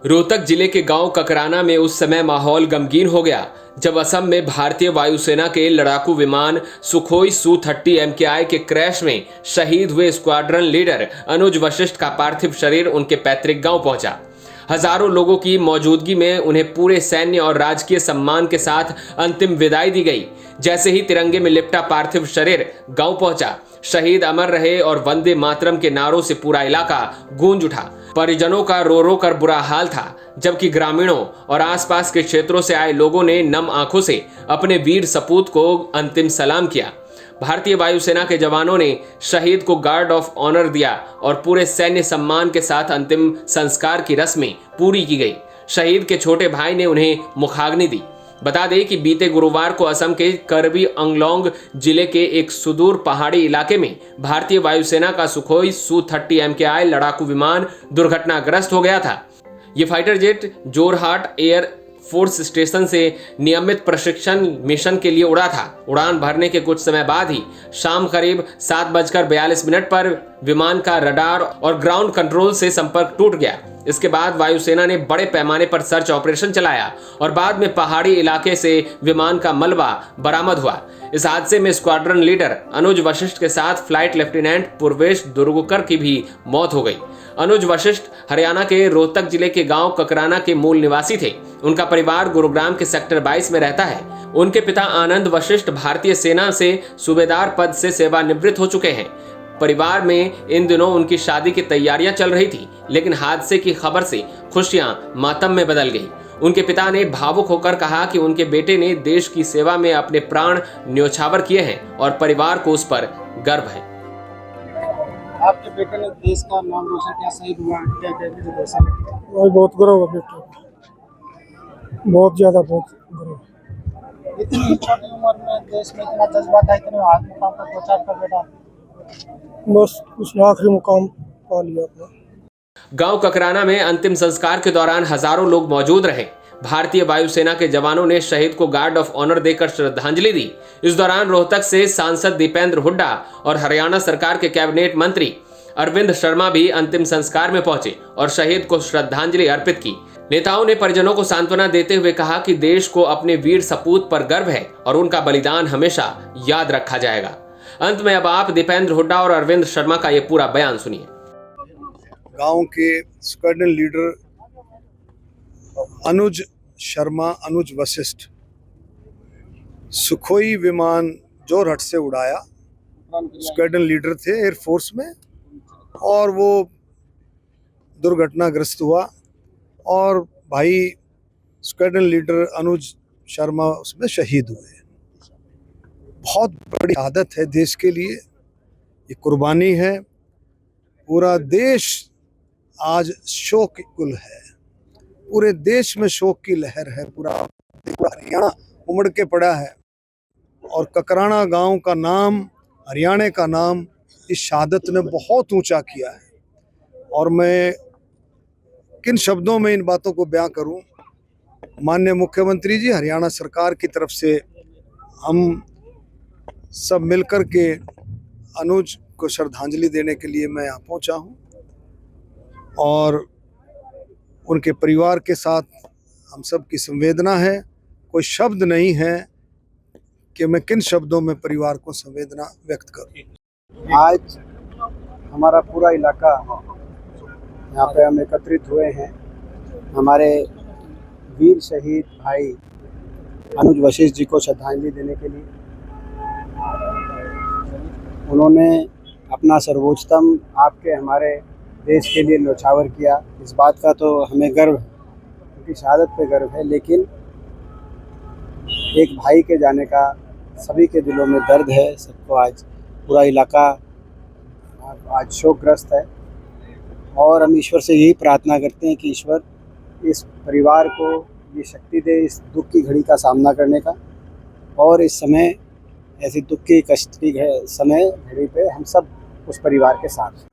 रोहतक जिले के गांव ककराना में उस समय माहौल गमगीन हो गया जब असम में भारतीय वायुसेना के लड़ाकू विमान सुखोई Su-30 MKI के क्रैश में शहीद हुए स्क्वाड्रन लीडर अनुज वशिष्ठ का पार्थिव शरीर उनके पैतृक गांव पहुंचा। हजारों लोगों की मौजूदगी में उन्हें पूरे सैन्य और राजकीय सम्मान के साथ अंतिम विदाई दी गई। जैसे ही तिरंगे में लिपटा पार्थिव शरीर गांव पहुंचा, शहीद अमर रहे और वंदे मातरम के नारों से पूरा इलाका गूंज उठा। परिजनों का रो रो कर बुरा हाल था, जबकि ग्रामीणों और आसपास के क्षेत्रों से आए लोगों ने नम आंखों से अपने वीर सपूत को अंतिम सलाम किया। भारतीय वायुसेना के जवानों ने शहीद को गार्ड ऑफ ऑनर दिया और पूरे सैन्य सम्मान के साथ अंतिम संस्कार की रस्में पूरी की गई। शहीद के छोटे भाई ने उन्हें मुखाग्नि दी। बता दें कि बीते गुरुवार को असम के करबी अंगलोंग जिले के एक सुदूर पहाड़ी इलाके में भारतीय वायुसेना का सुखोई Su-30 MKI लड़ाकू विमान दुर्घटनाग्रस्त हो गया था। ये fighter jet Jorhat air force station से नियमित प्रशिक्षण मिशन के लिए उड़ा था। उड़ान भरने के कुछ समय बाद ही शाम करीब 7:42 पर विमान का रडार और ग्राउंड कंट्रोल से संपर्क टूट गया। इसके बाद वायुसेना ने बड़े पैमाने पर सर्च ऑपरेशन चलाया और बाद में पहाड़ी इलाके से विमान का मलबा बरामद हुआ। इस हादसे में स्क्वाड्रन लीडर अनुज वशिष्ठ के साथ फ्लाइट लेफ्टिनेंट पूर्वेश दुर्गुकर की भी मौत हो गई। अनुज वशिष्ठ हरियाणा के रोहतक जिले के गांव ककराना के मूल निवासी थे। उनका परिवार गुरुग्राम के सेक्टर 22 में रहता है। उनके पिता आनंद वशिष्ठ भारतीय सेना से सूबेदार पद से सेवानिवृत्त हो चुके हैं। परिवार में इन दिनों उनकी शादी की तैयारियां चल रही थी, लेकिन हादसे की खबर से खुशियां मातम में बदल गई। उनके पिता ने भावुक होकर कहा कि उनके बेटे ने देश की सेवा में अपने प्राण न्योछावर किए हैं और परिवार को उस पर गर्व है। आपके बेटे ने देश का नाम रोशन किया, शहीद हुआ, क्या कहते हैं कैसा लगता है? वही बहुत गर्व है बेटे को, बहुत ज्यादा बहुत गर्व। इतनी छोटी उम्र में देश में इतना जज्बा था, इतने हाथ मुकाम पर पहुंचा आपका बेटा। बस उसने आखिरी मुकाम पा लिया अपना। गांव ककराना में अंतिम संस्कार के दौरान हजारों लोग मौजूद रहे। भारतीय वायुसेना के जवानों ने शहीद को गार्ड ऑफ ऑनर देकर श्रद्धांजलि दी। इस दौरान रोहतक से सांसद दीपेंद्र हुड्डा और हरियाणा सरकार के कैबिनेट मंत्री अरविंद शर्मा भी अंतिम संस्कार में पहुंचे और शहीद को श्रद्धांजलि अर्पित की। नेताओं ने परिजनों को सांत्वना देते हुए कहा कि देश को अपने वीर सपूत पर गर्व है और उनका बलिदान हमेशा याद रखा जाएगा। अंत में अब आप दीपेंद्र हुड्डा और अरविंद शर्मा का ये पूरा बयान सुनिए। गांव के स्क्वाड्रन लीडर अनुज वशिष्ठ सुखोई विमान जोरहट से उड़ाया। स्क्वाड्रन लीडर थे एयरफोर्स में और वो दुर्घटनाग्रस्त हुआ और भाई स्क्वाड्रन लीडर अनुज शर्मा उसमें शहीद हुए। बहुत बड़ी आदत है देश के लिए, ये कुर्बानी है। पूरा देश आज शोककुल है, पूरे देश में शोक की लहर है। पूरा हरियाणा उमड़ के पड़ा है और ककराना गांव का नाम, हरियाणा का नाम इस शहादत ने बहुत ऊंचा किया है। और मैं किन शब्दों में इन बातों को बयां करूं। माननीय मुख्यमंत्री जी, हरियाणा सरकार की तरफ से हम सब मिलकर के अनुज को श्रद्धांजलि देने के लिए मैं यहाँ पहुँचा हूँ और उनके परिवार के साथ हम सब की संवेदना है। कोई शब्द नहीं है कि मैं किन शब्दों में परिवार को संवेदना व्यक्त करूँ। आज हमारा पूरा इलाका यहाँ पे हम एकत्रित हुए हैं हमारे वीर शहीद भाई अनुज वशिष्ठ जी को श्रद्धांजलि देने के लिए। उन्होंने अपना सर्वोच्चतम आपके हमारे देश के लिए न्योछावर किया। इस बात का तो हमें गर्व है, उनकी शहादत पे गर्व है, लेकिन एक भाई के जाने का सभी के दिलों में दर्द है। सबको आज पूरा इलाका आज शोकग्रस्त है और हम ईश्वर से यही प्रार्थना करते हैं कि ईश्वर इस परिवार को ये शक्ति दे इस दुख की घड़ी का सामना करने का, और इस समय ऐसी दुख की कष्ट की समय घड़ी पे हम सब उस परिवार के साथ